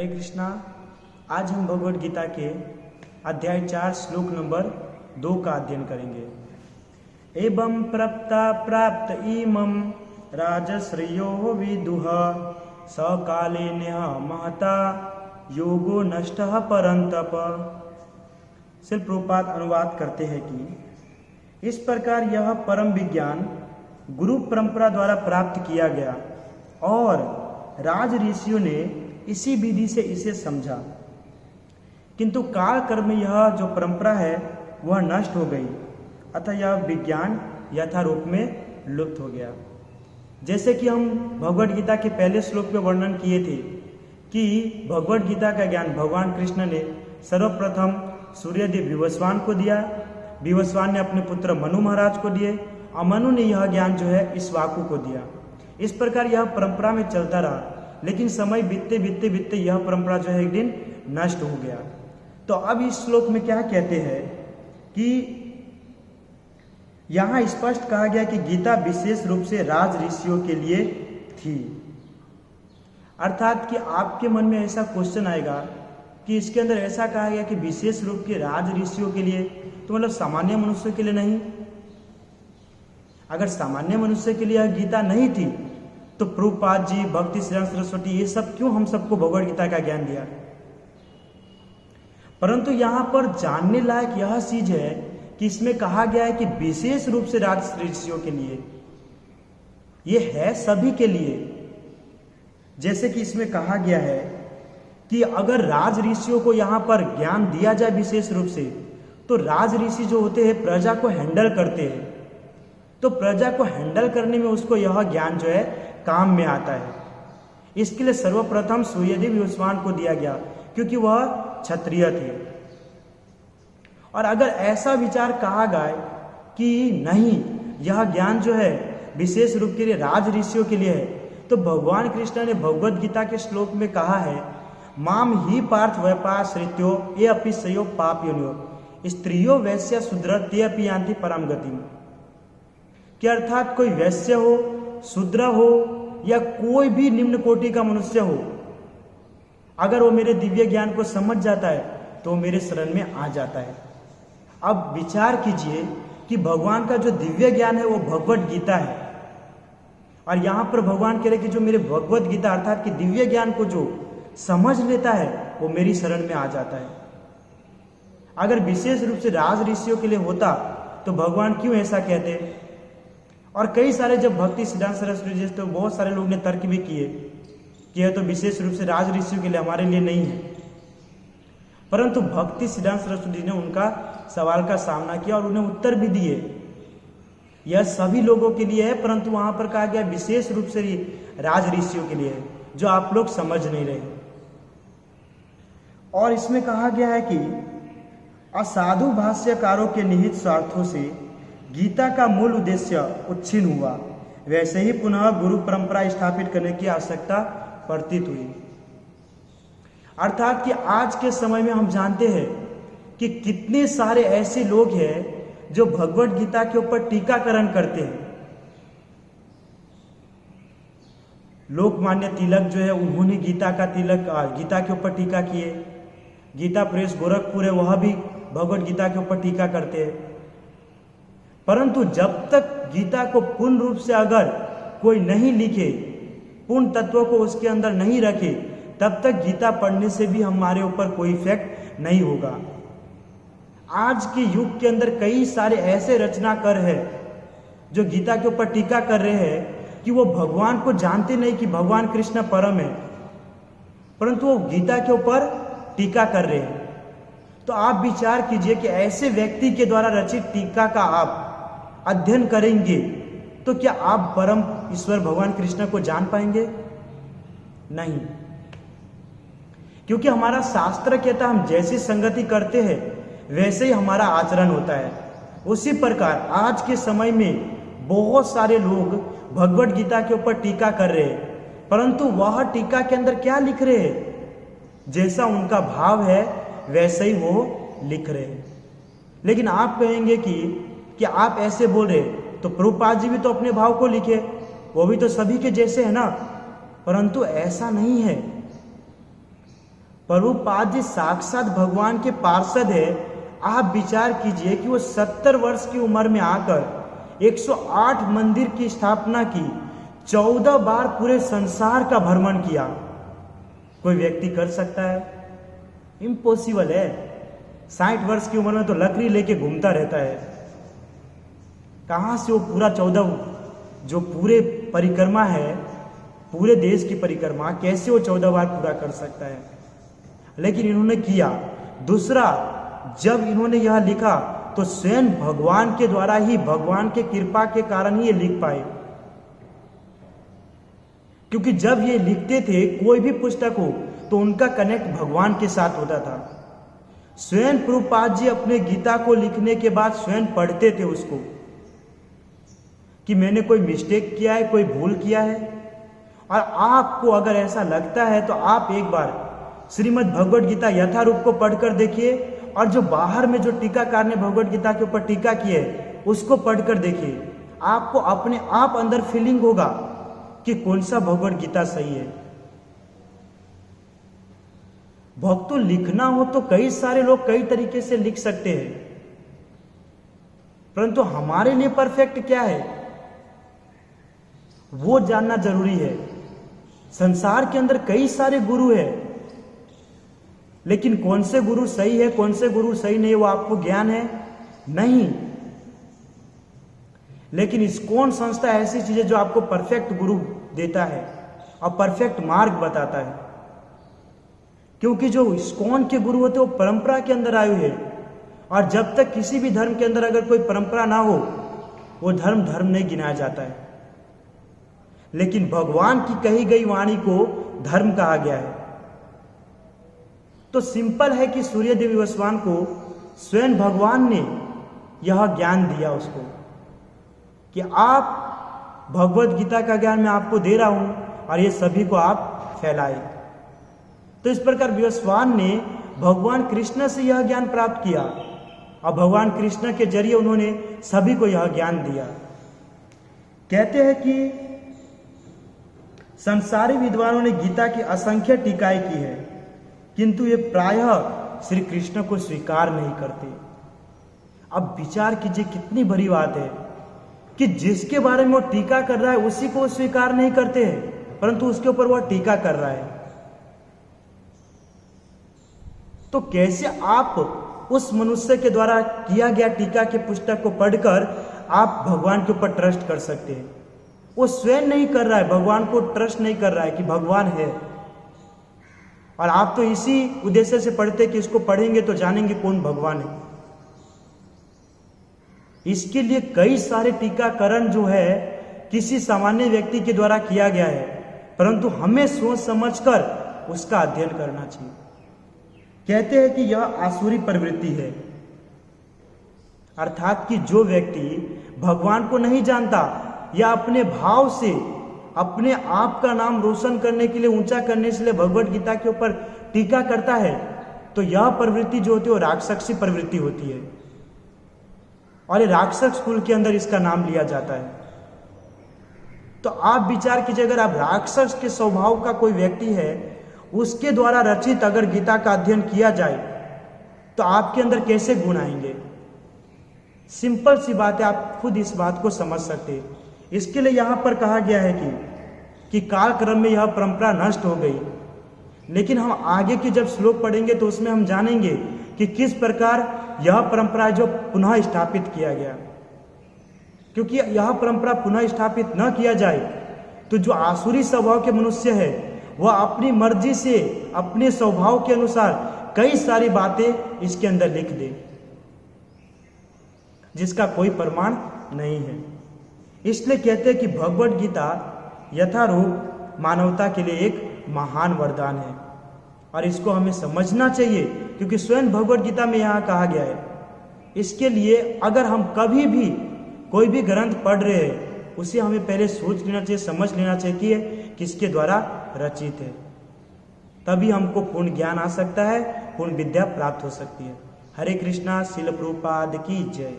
हरे कृष्णा। आज हम भगवद गीता के अध्याय 4 श्लोक नंबर 2 का अध्ययन करेंगे। एवं प्रप्ता प्राप्त इमं राजश्रेयो विदुः सकाले नेह महता योगो नष्टः परंतप। श्रील प्रभुपाद अनुवाद करते हैं कि इस प्रकार यह परम विज्ञान गुरु परंपरा द्वारा प्राप्त किया गया और राज ऋषियों ने इसी विधि से इसे समझा, किंतु काल कर्म में यह जो परंपरा है वह नष्ट हो गई, अतः यह विज्ञान यथारूप में लुप्त हो गया। जैसे कि हम भगवद गीता के पहले श्लोक में वर्णन किए थे कि भगवद गीता का ज्ञान भगवान कृष्ण ने सर्वप्रथम सूर्यदेव विवस्वान को दिया, विवस्वान ने अपने पुत्र मनु महाराज को दिए और मनु ने यह ज्ञान जो है इक्ष्वाकु को दिया। इस प्रकार यह परंपरा में चलता रहा, लेकिन समय बीतते बीतते बीतते यह परंपरा जो है एक दिन नष्ट हो गया। तो अब इस श्लोक में क्या कहते हैं कि यहां स्पष्ट कहा गया कि गीता विशेष रूप से राज ऋषियों के लिए थी। अर्थात कि आपके मन में ऐसा क्वेश्चन आएगा कि इसके अंदर ऐसा कहा गया कि विशेष रूप के राज ऋषियों के लिए, तो मतलब सामान्य मनुष्य के लिए नहीं। अगर सामान्य मनुष्य के लिए यह गीता नहीं थी तो प्रभुपाद जी, भक्ति सिद्धांत सरस्वती, ये सब क्यों हम सबको भगवद गीता का ज्ञान दिया। परंतु यहां पर जानने लायक यह चीज है कि इसमें कहा गया है कि विशेष रूप से राज ऋषियों के लिए, ये है सभी के लिए। जैसे कि इसमें कहा गया है कि अगर राज ऋषियों को यहां पर ज्ञान दिया जाए विशेष रूप से, तो राज ऋषि जो होते हैं प्रजा को हैंडल करते हैं, तो प्रजा को हैंडल करने में उसको यह ज्ञान जो है काम में आता है। इसके लिए सर्वप्रथम सूर्यदेव विवस्वान को दिया गया, क्योंकि वह क्षत्रिय थे। और अगर ऐसा विचार कहा गया कि नहीं, यह ज्ञान जो है विशेष रूप के लिए राज ऋषियों के लिए है, तो भगवान कृष्ण ने भगवद गीता के श्लोक में कहा है, माम ही पार्थ व्यापाश्रित्यो ये अपि सयो पाप योनियो स्त्रियो वैश्य शूद्र ते अपि यान्ति परम गतिम। कि अर्थात कोई वैश्य हो, शूद्र हो या कोई भी निम्न कोटि का मनुष्य हो, अगर वो मेरे दिव्य ज्ञान को समझ जाता है तो वो मेरे शरण में आ जाता है। अब विचार कीजिए कि भगवान का जो दिव्य ज्ञान है वो भगवद गीता है, और यहां पर भगवान कह रहे कि जो मेरे भगवद गीता अर्थात कि दिव्य ज्ञान को जो समझ लेता है वो मेरी शरण में आ जाता है। अगर विशेष रूप से राज ऋषियों के लिए होता तो भगवान क्यों ऐसा कहते। और कई सारे जब भक्ति सिद्धांत सरस्वती जी, तो बहुत सारे लोग ने तर्क भी किए कि यह तो विशेष रूप से राज ऋषियों के लिए, हमारे लिए नहीं है। परंतु भक्ति सिद्धांत सरस्वती जी ने उनका सवाल का सामना किया और उन्हें उत्तर भी दिए। यह सभी लोगों के लिए है, परंतु वहां पर कहा गया विशेष रूप से राज ऋषियों के लिए है, जो आप लोग समझ नहीं रहे। और इसमें कहा गया है कि असाधु भाष्यकारों के निहित स्वार्थों से गीता का मूल उद्देश्य उच्छिन्न हुआ, वैसे ही पुनः गुरु परंपरा स्थापित करने की आवश्यकता प्रतीत हुई। अर्थात कि आज के समय में हम जानते हैं कि कितने सारे ऐसे लोग हैं जो भगवद गीता के ऊपर टीकाकरण करते हैं। लोकमान्य तिलक जो है, उन्होंने गीता के ऊपर टीका किए। गीता प्रेस गोरखपुर है, वह भी भगवद गीता के ऊपर टीका करते हैं। परंतु जब तक गीता को पूर्ण रूप से अगर कोई नहीं लिखे, पूर्ण तत्वों को उसके अंदर नहीं रखे, तब तक गीता पढ़ने से भी हमारे ऊपर कोई इफेक्ट नहीं होगा। आज के युग के अंदर कई सारे ऐसे रचनाकार हैं जो गीता के ऊपर टीका कर रहे हैं कि वो भगवान को जानते नहीं कि भगवान कृष्ण परम है, परंतु वो गीता के ऊपर टीका कर रहे हैं। तो आप विचार कीजिए कि ऐसे व्यक्ति के द्वारा रचित टीका का आप अध्ययन करेंगे तो क्या आप परम ईश्वर भगवान कृष्ण को जान पाएंगे? नहीं, क्योंकि हमारा शास्त्र कहता है हम जैसी संगति करते हैं वैसे ही हमारा आचरण होता है। उसी प्रकार आज के समय में बहुत सारे लोग भगवद गीता के ऊपर टीका कर रहे हैं, परंतु वह टीका के अंदर क्या लिख रहे हैं, जैसा उनका भाव है वैसे ही वो लिख रहे हैं। लेकिन आप कहेंगे कि आप ऐसे बोल रहे, तो प्रभुपाद जी भी तो अपने भाव को लिखे, वो भी तो सभी के जैसे है ना। परंतु ऐसा नहीं है। प्रभुपाद जी साक्षात भगवान के पार्षद है। आप विचार कीजिए कि वो 70 वर्ष की उम्र में आकर 108 मंदिर की स्थापना की, 14 बार पूरे संसार का भ्रमण किया। कोई व्यक्ति कर सकता है? इम्पॉसिबल है। 60 वर्ष की उम्र में तो लकड़ी लेके घूमता रहता है। कहाँ से वो पूरा 14 जो पूरे परिक्रमा है, पूरे देश की परिक्रमा, कैसे वो 14 बार पूरा कर सकता है? लेकिन इन्होंने किया। दूसरा, जब इन्होंने यह लिखा तो स्वयं भगवान के द्वारा ही, भगवान के कृपा के कारण ही ये लिख पाए। क्योंकि जब ये लिखते थे कोई भी पुस्तक हो तो उनका कनेक्ट भगवान के साथ होता था। स्वयं प्रभुपाद जी अपने गीता को लिखने के बाद स्वयं पढ़ते थे उसको कि मैंने कोई मिस्टेक किया है, कोई भूल किया है। और आपको अगर ऐसा लगता है तो आप एक बार श्रीमद् भगवद गीता यथारूप को पढ़कर देखिए, और जो बाहर में जो टीकाकार ने भगवद गीता के ऊपर टीका की है उसको पढ़कर देखिए। आपको अपने आप अंदर फीलिंग होगा कि कौन सा भगवद गीता सही है। भक्तों, लिखना हो तो कई सारे लोग कई तरीके से लिख सकते हैं, परंतु हमारे लिए परफेक्ट क्या है वो जानना जरूरी है। संसार के अंदर कई सारे गुरु हैं, लेकिन कौन से गुरु सही है, कौन से गुरु सही नहीं, वो आपको ज्ञान है नहीं। लेकिन इस्कॉन संस्था ऐसी चीज है जो आपको परफेक्ट गुरु देता है और परफेक्ट मार्ग बताता है। क्योंकि जो इस्कॉन के गुरु होते हैं वो परंपरा के अंदर आए हुए हैं, और जब तक किसी भी धर्म के अंदर अगर कोई परंपरा ना हो वो धर्म नहीं गिनाया जाता है। लेकिन भगवान की कही गई वाणी को धर्म कहा गया है। तो सिंपल है कि सूर्यदेव गोस्वामी को स्वयं भगवान ने यह ज्ञान दिया उसको कि आप भगवत गीता का ज्ञान मैं आपको दे रहा हूं और ये सभी को आप फैलाए। तो इस प्रकार गोस्वामी ने भगवान कृष्ण से यह ज्ञान प्राप्त किया और भगवान कृष्ण के जरिए उन्होंने सभी को यह ज्ञान दिया। कहते हैं कि संसारी विद्वानों ने गीता की असंख्य टीकाएं की है, किंतु ये प्रायः श्री कृष्ण को स्वीकार नहीं करते। अब विचार कीजिए कितनी बड़ी बात है कि जिसके बारे में वो टीका कर रहा है उसी को स्वीकार नहीं करते हैं, परंतु उसके ऊपर वह टीका कर रहा है। तो कैसे आप उस मनुष्य के द्वारा किया गया टीका के पुस्तक को पढ़कर आप भगवान के ऊपर ट्रस्ट कर सकते हैं? वो स्वयं नहीं कर रहा है, भगवान को ट्रस्ट नहीं कर रहा है कि भगवान है, और आप तो इसी उद्देश्य से पढ़ते कि इसको पढ़ेंगे तो जानेंगे कौन भगवान है। इसके लिए कई सारे टीकाकरण जो है किसी सामान्य व्यक्ति के द्वारा किया गया है, परंतु हमें सोच समझकर उसका अध्ययन करना चाहिए। कहते हैं कि यह आसुरी प्रवृत्ति है, अर्थात कि जो व्यक्ति भगवान को नहीं जानता या अपने भाव से अपने आप का नाम रोशन करने के लिए, ऊंचा करने के लिए भगवत गीता के ऊपर टीका करता है, तो यह प्रवृत्ति जो होती है वो राक्षसी प्रवृत्ति होती है, और ये राक्षस कुल के अंदर इसका नाम लिया जाता है। तो आप विचार कीजिए, अगर आप राक्षस के स्वभाव का कोई व्यक्ति है, उसके द्वारा रचित अगर गीता का अध्ययन किया जाए तो आपके अंदर कैसे गुण आएंगे? सिंपल सी बात है, आप खुद इस बात को समझ सकते हैं। इसके लिए यहां पर कहा गया है कि कालक्रम में यह परंपरा नष्ट हो गई, लेकिन हम आगे के जब श्लोक पढ़ेंगे तो उसमें हम जानेंगे कि किस प्रकार यह परंपरा जो पुनः स्थापित किया गया। क्योंकि यह परंपरा पुनः स्थापित न किया जाए तो जो आसुरी स्वभाव के मनुष्य है वह अपनी मर्जी से अपने स्वभाव के अनुसार कई सारी बातें इसके अंदर लिख दे, जिसका कोई प्रमाण नहीं है। इसलिए कहते हैं कि भगवद गीता यथारूप मानवता के लिए एक महान वरदान है, और इसको हमें समझना चाहिए, क्योंकि स्वयं भगवद गीता में यहाँ कहा गया है। इसके लिए अगर हम कभी भी कोई भी ग्रंथ पढ़ रहे हैं उसे हमें पहले सोच लेना चाहिए, समझ लेना चाहिए कि ये किसके द्वारा रचित है, तभी हमको पूर्ण ज्ञान आ सकता है, पूर्ण विद्या प्राप्त हो सकती है। हरे कृष्णा। श्रील प्रभुपाद की जय।